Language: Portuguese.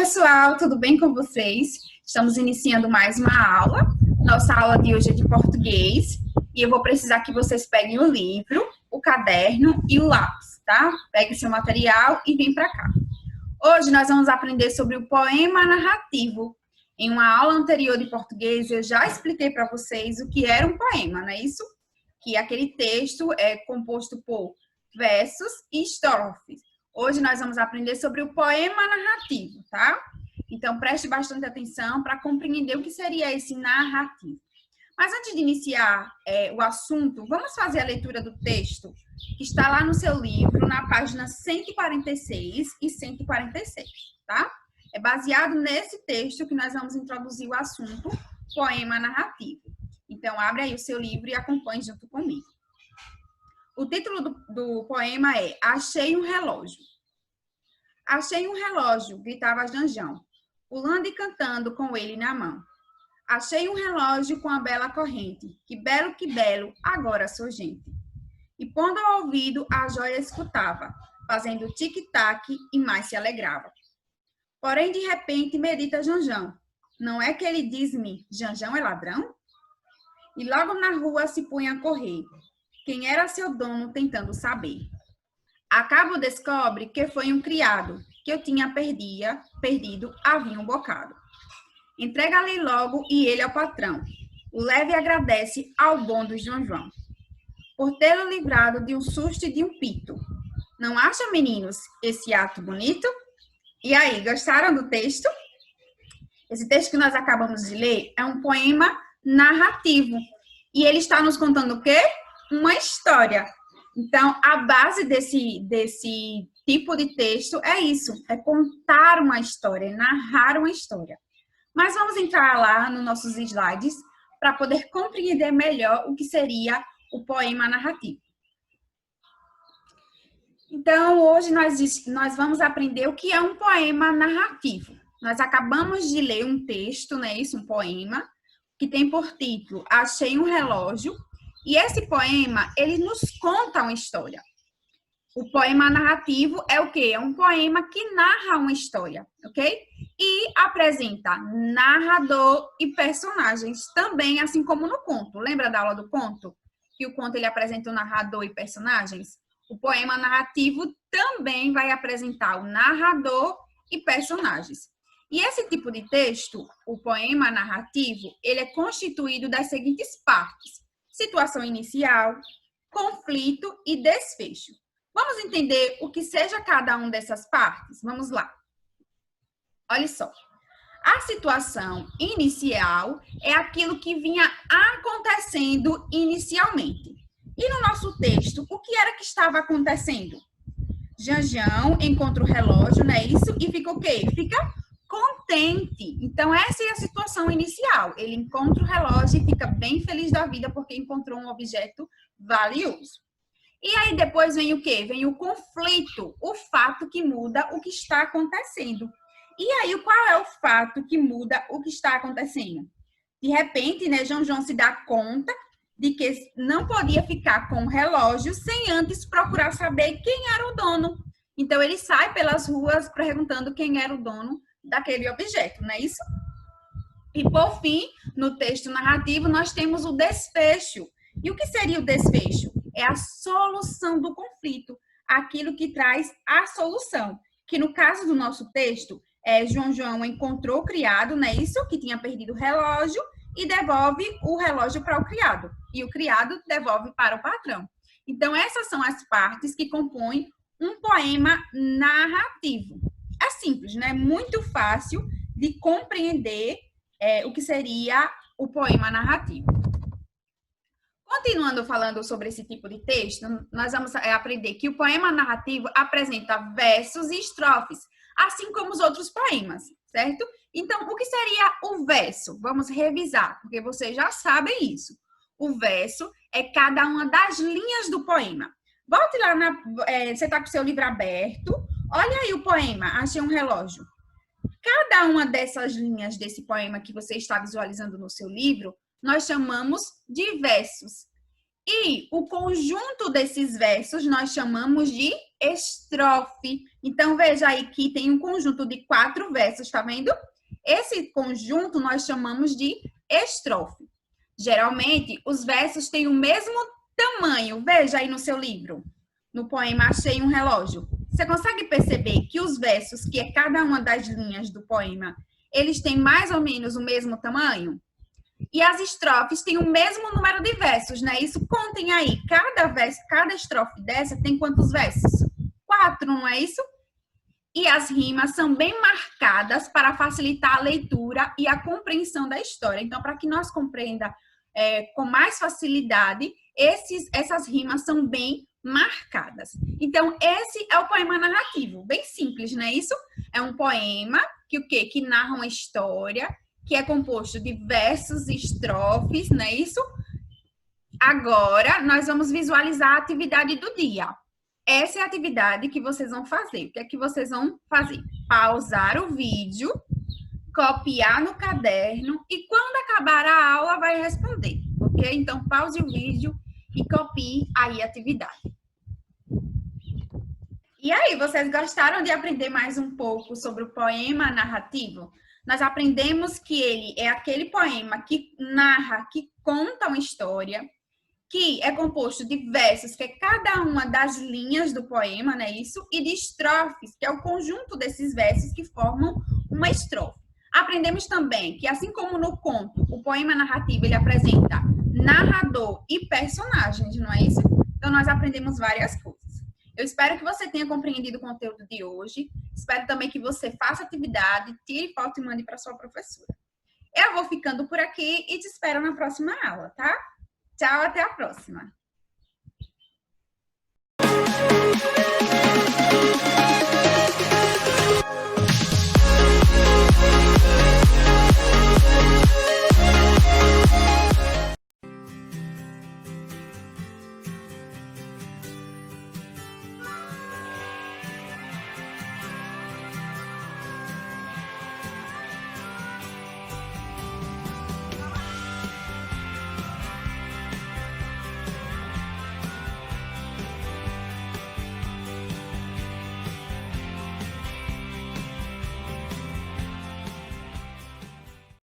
pessoal, tudo bem com vocês? Estamos iniciando mais uma aula. Nossa aula de hoje é de português e eu vou precisar que vocês peguem o livro, o caderno e o lápis, tá? Pegue seu material e vem para cá. Hoje nós vamos aprender sobre o poema narrativo. Em uma aula anterior de português eu já expliquei para vocês o que era um poema, não é isso? Que aquele texto é composto por versos e estrofes. Hoje nós vamos aprender sobre o poema narrativo, tá? Então, preste bastante atenção para compreender o que seria esse narrativo. Mas antes de iniciar o assunto, vamos fazer a leitura do texto que está lá no seu livro, na página 146 e 146, tá? É baseado nesse texto que nós vamos introduzir o assunto poema narrativo. Então, abre aí o seu livro e acompanhe junto comigo. O título do poema é Achei um relógio. Achei um relógio, gritava Janjão, pulando e cantando com ele na mão. Achei um relógio com a bela corrente, que belo, agora sou gente. E pondo ao ouvido, a joia escutava, fazendo tic-tac e mais se alegrava. Porém, de repente, medita Janjão. Não é que ele diz-me, Janjão é ladrão? E logo na rua se punha a correr. Quem era seu dono tentando saber. A cabo descobre que foi um criado, que eu tinha perdido havia um bocado. Entrega-lhe logo e ele ao patrão. O leve agradece ao bom do João, por tê-lo livrado de um susto e de um pito. Não acha, meninos, esse ato bonito? E aí, gostaram do texto? Esse texto que nós acabamos de ler é um poema narrativo. E ele está nos contando o quê? Uma história. Então, a base desse tipo de texto é isso, é contar uma história, é narrar uma história. Mas vamos entrar lá nos nossos slides para poder compreender melhor o que seria o poema narrativo. Então, hoje nós vamos aprender o que é um poema narrativo. Nós acabamos de ler um texto, né, isso, um poema, que tem por título Achei um relógio. E esse poema, ele nos conta uma história. O poema narrativo é o quê? É um poema que narra uma história, ok? E apresenta narrador e personagens também, assim como no conto. Lembra da aula do conto? Que o conto ele apresenta o narrador e personagens? O poema narrativo também vai apresentar o narrador e personagens. E esse tipo de texto, o poema narrativo, ele é constituído das seguintes partes. Situação inicial, conflito e desfecho. Vamos entender o que seja cada uma dessas partes? Vamos lá. Olha só. A situação inicial é aquilo que vinha acontecendo inicialmente. E no nosso texto, o que era que estava acontecendo? Janjão encontra o relógio, não é isso? E fica o quê? Fica contente. Então, essa é a situação inicial. Ele encontra o relógio e fica bem feliz da vida porque encontrou um objeto valioso. E aí depois vem o quê? Vem o conflito, o fato que muda o que está acontecendo. E aí, qual é o fato que muda o que está acontecendo? De repente, né, João se dá conta de que não podia ficar com o relógio sem antes procurar saber quem era o dono. Então, ele sai pelas ruas perguntando quem era o dono daquele objeto, não é isso? E, por fim, no texto narrativo, nós temos o desfecho. E o que seria o desfecho? É a solução do conflito, aquilo que traz a solução. Que no caso do nosso texto, João encontrou o criado, não é isso? Que tinha perdido o relógio e devolve o relógio para o criado. E o criado devolve para o patrão. Então, essas são as partes que compõem um poema narrativo. É simples, né? Muito fácil de compreender o que seria o poema narrativo. Continuando falando sobre esse tipo de texto, nós vamos aprender que o poema narrativo apresenta versos e estrofes, assim como os outros poemas, certo? Então, o que seria o verso? Vamos revisar, porque vocês já sabem isso. O verso é cada uma das linhas do poema. Volte lá, você está com o seu livro aberto, olha aí o poema, Achei um relógio. Cada uma dessas linhas desse poema que você está visualizando no seu livro, nós chamamos de versos. E o conjunto desses versos nós chamamos de estrofe. Então, veja aí que tem um conjunto de 4 versos, tá vendo? Esse conjunto nós chamamos de estrofe. Geralmente, os versos têm o mesmo tamanho. Veja aí no seu livro, no poema Achei um Relógio. Você consegue perceber que os versos, que é cada uma das linhas do poema, eles têm mais ou menos o mesmo tamanho? E as estrofes têm o mesmo número de versos, né? Isso contem aí. Cada verso, cada estrofe dessa tem quantos versos? 4, não é isso? E as rimas são bem marcadas para facilitar a leitura e a compreensão da história. Então, para que nós compreenda com mais facilidade, essas rimas são bem marcadas. Então, esse é o poema narrativo, bem simples, não é isso? É um poema que o quê? Que narra uma história, que é composto de versos e estrofes, não é isso? Agora, nós vamos visualizar a atividade do dia. Essa é a atividade que vocês vão fazer. O que é que vocês vão fazer? Pausar o vídeo, copiar no caderno e quando acabar a aula vai responder, ok? Então, pause o vídeo e copie aí a atividade. E aí, vocês gostaram de aprender mais um pouco sobre o poema narrativo? Nós aprendemos que ele é aquele poema que narra, que conta uma história, que é composto de versos, que é cada uma das linhas do poema, não é isso? E de estrofes, que é o conjunto desses versos que formam uma estrofe. Aprendemos também que, assim como no conto, o poema narrativo ele apresenta narrador e personagens, não é isso? Então, nós aprendemos várias coisas. Eu espero que você tenha compreendido o conteúdo de hoje. Espero também que você faça atividade, tire foto e mande para sua professora. Eu vou ficando por aqui e te espero na próxima aula, tá? Tchau, até a próxima.